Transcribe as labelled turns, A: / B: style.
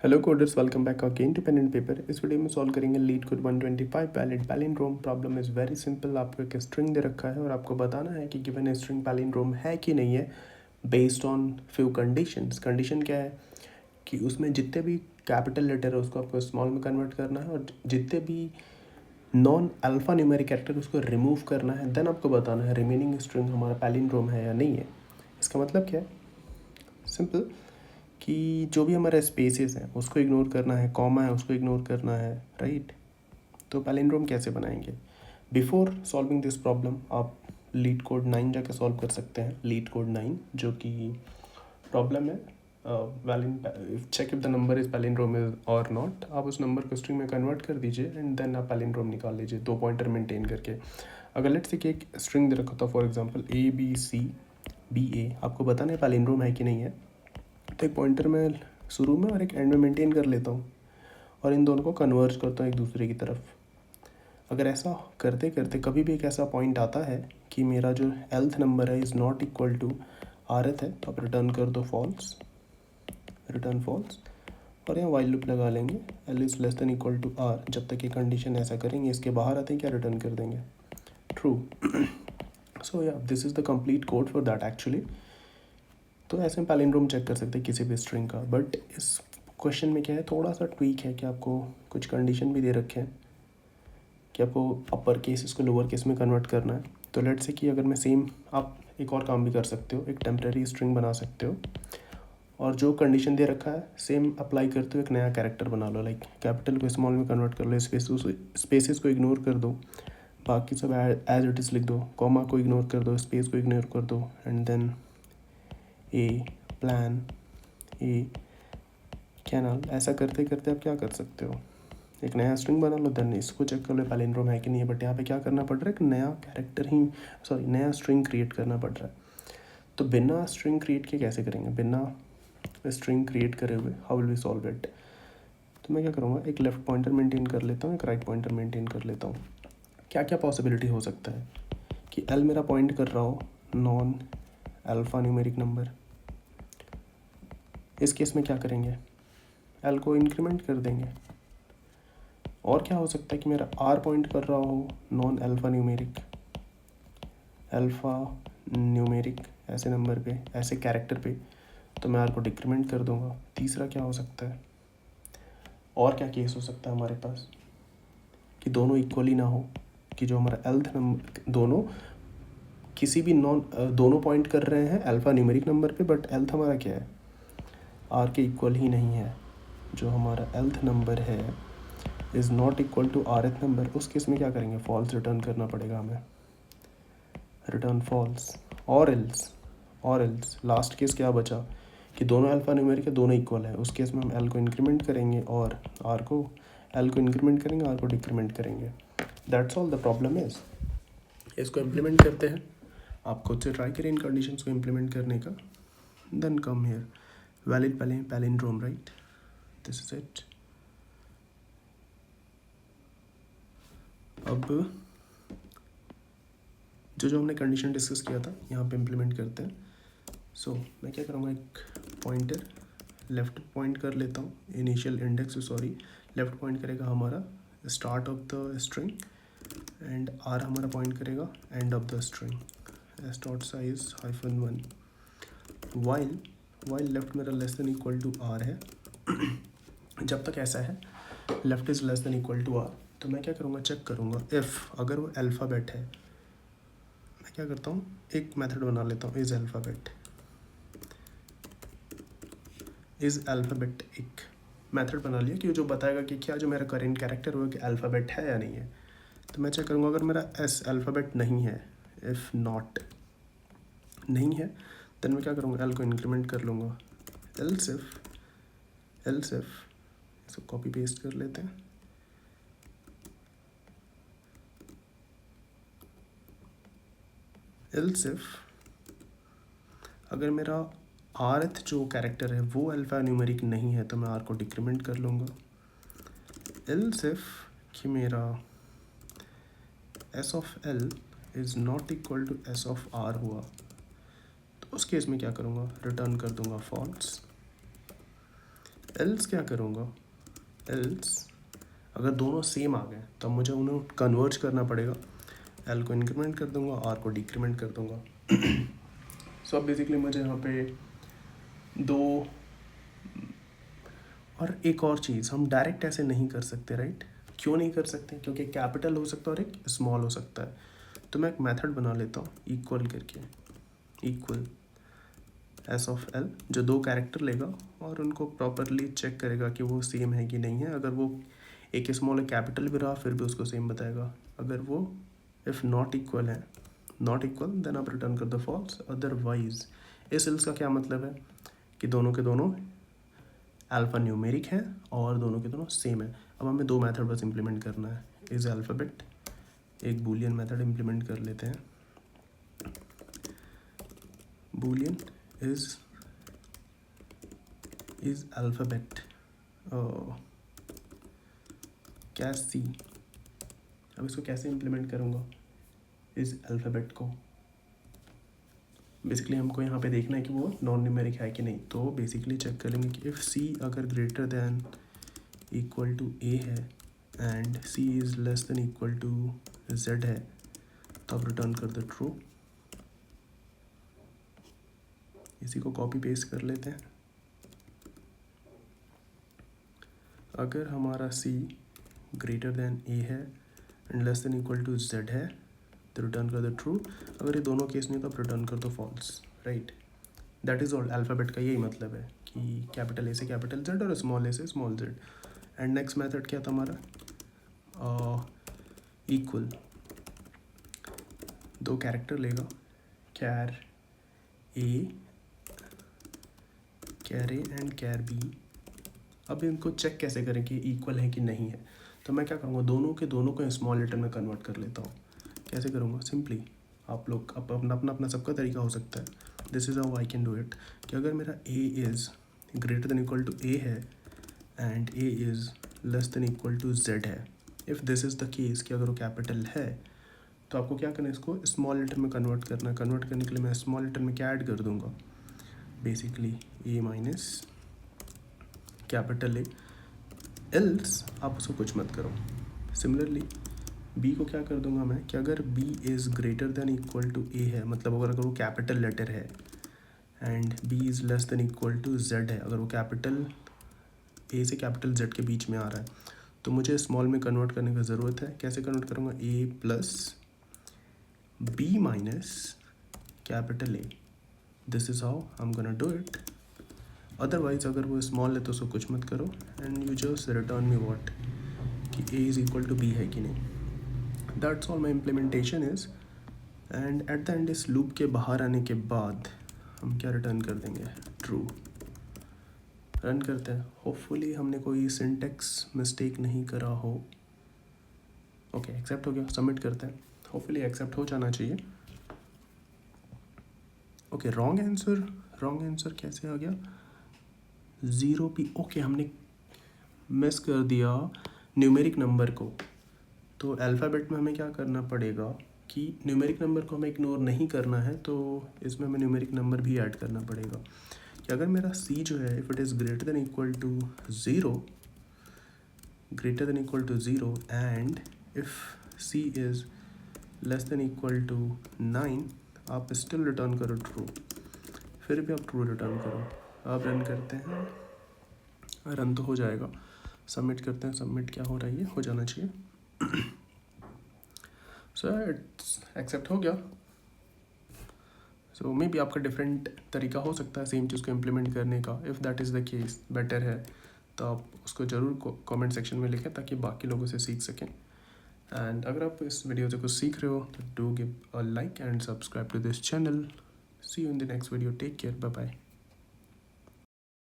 A: Hello coders, welcome back again to pen and paper. इस video में solve करेंगे LeetCode 125 valid palindrome. Problem is very simple. आपको एक string दे रखा है और आपको बताना है कि गिवन स्ट्रिंग पैलिंड्रोम है कि नहीं है based on few conditions. Condition क्या है कि उसमें जितने भी कैपिटल लेटर है उसको आपको स्मॉल में कन्वर्ट करना है और जितने भी नॉन अल्फ़ा न्यूमेरिक कैरेक्टर उसको रिमूव करना है। देन आपको बताना है रिमेनिंग स्ट्रिंग हमारा पैलिंड्रोम है या नहीं है। इसका मतलब क्या है? सिंपल कि जो भी हमारा स्पेसेस हैं उसको इग्नोर करना है, कॉमा है उसको इग्नोर करना है, राइट। तो पैलिंड्रोम कैसे बनाएंगे? बिफोर सॉल्विंग दिस प्रॉब्लम आप लीड कोड 9 जाके सॉल्व कर सकते हैं। लीड कोड 9 जो कि प्रॉब्लम है check if the number is palindrome is or not. आप उस नंबर को स्ट्रिंग में कन्वर्ट कर दीजिए एंड देन आप पैलिंड्रोम निकाल लीजिए 2 पॉइंटर मेंटेन करके। अगर लेट्स से कि एक स्ट्रिंग दे रखा था, फॉर एग्जांपल ABCBA, आपको बताना है पैलिंड्रोम है कि नहीं है। तो एक पॉइंटर मैं शुरू में और एक एंड में मेंटेन कर लेता हूँ और इन दोनों को कन्वर्ज करता हूँ एक दूसरे की तरफ। अगर ऐसा करते करते कभी भी एक ऐसा पॉइंट आता है कि मेरा जो एल्थ नंबर है इज़ नॉट इक्वल टू आरथ है, तो आप रिटर्न कर दो फॉल्स, रिटर्न फॉल्स। और यहाँ वाइल लूप लगा लेंगे L is less than equal to R. जब तक ये कंडीशन ऐसा करेंगे, इसके बाहर आते हैं क्या रिटर्न कर देंगे ट्रू। सो या this is the complete code for that actually. तो ऐसे में पैलिंड्रोम चेक कर सकते हैं किसी भी स्ट्रिंग का। बट इस क्वेश्चन में क्या है, थोड़ा सा ट्वीक है कि आपको कुछ कंडीशन भी दे रखे हैं कि आपको अपर केस इसको लोअर केस में कन्वर्ट करना है। तो लेट्स से कि अगर मैं सेम, आप एक और काम भी कर सकते हो, एक टेम्प्रेरी स्ट्रिंग बना सकते हो और जो कंडीशन दे रखा है सेम अप्लाई करते हुए एक नया कैरेक्टर बना लो। लाइक कैपिटल को स्मॉल में कन्वर्ट कर लो, स्पेसेस को इग्नोर कर दो, बाकी सब एज इट इज़ लिख दो, कॉमा को इग्नोर कर दो, स्पेस को इग्नोर कर दो and then a plan a canal. ऐसा करते करते आप क्या कर सकते हो, एक नया स्ट्रिंग बना लो, देन इसको चेक कर लो पैलिंड्रोम है कि नहीं है। बट यहाँ पे क्या करना पड़ रहा है, एक नया कैरेक्टर ही, सॉरी नया स्ट्रिंग क्रिएट करना पड़ रहा है। तो बिना स्ट्रिंग क्रिएट के कैसे करेंगे, बिना स्ट्रिंग क्रिएट करे हुए how will we solve it? तो मैं क्या करूँगा, एक लेफ्ट पॉइंटर मेंटेन कर लेता हूँ, एक राइट पॉइंटर मेंटेन कर लेता हूँ। क्या क्या पॉसिबिलिटी हो सकता है कि एल मेरा पॉइंट कर रहा हो नॉन अल्फ़ा न्यूमेरिक नंबर। इस केस में क्या करेंगे, एल को इंक्रीमेंट कर देंगे। और क्या हो सकता है कि मेरा आर पॉइंट कर रहा हो non alpha numeric, alpha numeric ऐसे नंबर पे, ऐसे कैरेक्टर पे, तो मैं आर को डिक्रीमेंट कर दूंगा। तीसरा क्या हो सकता है, और क्या केस हो सकता है हमारे पास कि दोनों इक्वली ना हो, कि जो हमारा एल्थ नंबर दोनों किसी भी दोनों पॉइंट कर रहे हैं अल्फ़ा न्यूमेरिक नंबर पे, बट एल्थ हमारा क्या है, आर के इक्वल ही नहीं है। जो हमारा एल्थ नंबर है is not equal to R rth number. उस केस में क्या करेंगे, फॉल्स रिटर्न करना पड़ेगा हमें, रिटर्न फॉल्स। और एल्स लास्ट केस क्या बचा कि दोनों अल्फ़ा न्यूमेरिक है, दोनों इक्वल है। उस केस में हम एल को इंक्रीमेंट करेंगे और आर को, एल को इंक्रीमेंट करेंगे, आर को डिक्रीमेंट करेंगे। That's all the problem is. इसको इम्प्लीमेंट करते हैं। आप खुद से ट्राई करें इन कंडीशंस को इम्प्लीमेंट करने का। Then come here, valid palindrome, right, this is it. अब जो हमने कंडीशन डिस्कस किया था यहाँ पे इम्प्लीमेंट करते हैं। सो मैं क्या करूँगा, एक पॉइंटर लेफ़्ट पॉइंट कर लेता हूँ, initial index sorry left point करेगा हमारा start of the string and R हमारा पॉइंट करेगा end of the string. S dot size -1 while left मेरा less than equal to R है। जब तक ऐसा है left is less than equal to R, तो मैं क्या करूँगा, चेक करूँगा इफ़ अगर वो अल्फ़ाबेट है। मैं क्या करता हूँ, एक मेथड बना लेता हूँ, इज़ अल्फ़ाबेट, इज़ अल्फ़ाबेट एक मेथड बना लिया कि जो बताएगा कि क्या जो मेरा करेंट कैरेक्टर वो कि अल्फ़ाबेट है या नहीं है। तो मैं चेक करूँगा अगर मेरा एस अल्फ़ाबेट नहीं है, इफ़ नॉट नहीं है, देन मैं क्या करूँगा, एल को इंक्रीमेंट कर लूँगा। एल्स इफ इसको कॉपी पेस्ट कर लेते हैं। एल्स इफ अगर मेरा आरथ जो कैरेक्टर है वो अल्फ़ा न्यूमेरिक नहीं है, तो मैं आर को डिक्रीमेंट कर लूँगा। एल्स इफ कि मेरा S of L is not equal to S of R हुआ, तो उस केस में क्या करूँगा, रिटर्न कर दूँगा फॉल्स। एल्स क्या करूँगा, एल्स अगर दोनों सेम आ गए तब मुझे उन्हें कन्वर्ज करना पड़ेगा। एल को इंक्रीमेंट कर दूंगा, आर को डिक्रीमेंट कर दूंगा। सो अब बेसिकली मुझे यहाँ पे दो, और एक और चीज़, हम डायरेक्ट ऐसे नहीं कर सकते, राइट? क्यों नहीं कर सकते? क्योंकि कैपिटल हो सकता है और एक स्मॉल हो सकता है। तो मैं एक मेथड बना लेता हूँ इक्वल करके, इक्वल एस ऑफ एल, जो दो कैरेक्टर लेगा और उनको प्रॉपरली चेक करेगा कि वो सेम है कि नहीं है। अगर वो एक स्मॉल कैपिटल भी रहा फिर भी उसको सेम बताएगा। अगर वो इफ़ नॉट इक्वल है, नॉट इक्वल, देन आप रिटर्न कर दो फॉल्स। अदरवाइज इस एल्स का क्या मतलब है कि दोनों के दोनों अल्फ़ा न्यूमेरिक है और दोनों के दोनों सेम है। अब हमें दो मेथड बस इम्प्लीमेंट करना है। इज अल्फ़ाबेट, एक बूलियन मेथड इम्प्लीमेंट कर लेते हैं। बूलियन इज अल्फ़ाबेट क्या सी। अब इसको कैसे इम्प्लीमेंट करूँगा इस अल्फ़ाबेट को? बेसिकली हमको यहाँ पे देखना है कि वो नॉन न्यूमेरिक है कि नहीं। तो बेसिकली चेक करेंगे कि इफ़ सी अगर greater than equal to A है and C is less than equal to Z है तो अब रिटर्न कर दो ट्रू। इसी को कॉपी पेस्ट कर लेते हैं। अगर हमारा सी ग्रेटर दैन ए है and less than equal to Z है तो रिटर्न कर दो ट्रू। अगर ये दोनों केस नहीं तो आप रिटर्न कर दो false, right? That is all. Alphabet का यही मतलब है कि कैपिटल ए से कैपिटल जेड और स्मॉल ए से small Z. And next method क्या था हमारा, इक्वल, दो कैरेक्टर लेगा, कैर ए एंड कैर बी। अब इनको चेक कैसे करें कि इक्वल है कि नहीं है? तो मैं क्या करूँगा, दोनों के दोनों को स्मॉल लेटर में कन्वर्ट कर लेता हूँ। कैसे करूँगा? सिंपली आप लोग अपना अपना सबका तरीका हो सकता है। This is how I can do it कि अगर मेरा A is greater than equal to A है and A is less than equal to Z है, if this is the case कि अगर वो कैपिटल है तो आपको क्या करना है, इसको स्मॉल लेटर में कन्वर्ट करना है। कन्वर्ट करने के लिए मैं स्मॉल लेटर में क्या ऐड कर दूँगा, बेसिकली ए माइनस कैपिटल ए। एल्स आप उसको कुछ मत करो। सिमिलरली बी को क्या कर दूंगा मैं कि अगर B is greater than equal to A है, मतलब अगर वो कैपिटल लेटर है and B is less than equal to Z है, अगर वो कैपिटल ए से कैपिटल जेड के बीच में आ रहा है तो मुझे स्मॉल में कन्वर्ट करने की ज़रूरत है। कैसे कन्वर्ट करूँगा, A plus B minus capital A. This is how I am gonna do it. Otherwise अगर वो स्मॉल है तो उसको कुछ मत करो and you just return me what, कि A is equal to B है कि नहीं। That's all my implementation is. And at the end इस लूप के बाहर आने के बाद हम क्या रिटर्न कर देंगे, ट्रू। रन करते हैं। होपफुली हमने कोई सिंटेक्स मिस्टेक नहीं करा हो। ओके, एक्सेप्ट हो गया, सबमिट करते हैं। होपफुली एक्सेप्ट हो जाना चाहिए। ओके, रॉन्ग आंसर कैसे आ गया, 0 पी। ओके, हमने मिस कर दिया न्यूमेरिक नंबर को। तो अल्फ़ाबेट में हमें क्या करना पड़ेगा कि न्यूमेरिक नंबर को हमें इग्नोर नहीं करना है, तो इसमें हमें न्यूमेरिक नंबर भी ऐड करना पड़ेगा। कि अगर मेरा सी जो है if it is greater than equal to 0, greater than equal to 0 and if C is less than equal to 9, आप स्टिल रिटर्न करो ट्रू। फिर भी आप ट्रू रिटर्न करो। अब रन करते हैं, रन तो हो जाएगा। सबमिट करते हैं। सबमिट क्या हो रहा है, ये हो जाना चाहिए। सो इट्स एक्सेप्ट हो गया। सो मे बी आपका डिफरेंट तरीका हो सकता है सेम चीज़ को इम्प्लीमेंट करने का। If that is the case, better है तो आप उसको ज़रूर कमेंट सेक्शन में लिखें ताकि बाकी लोगों से सीख सकें। एंड अगर आप इस वीडियो से कुछ सीख रहे हो तो do give a like and subscribe to this channel. See you in the next video. Take care, bye bye.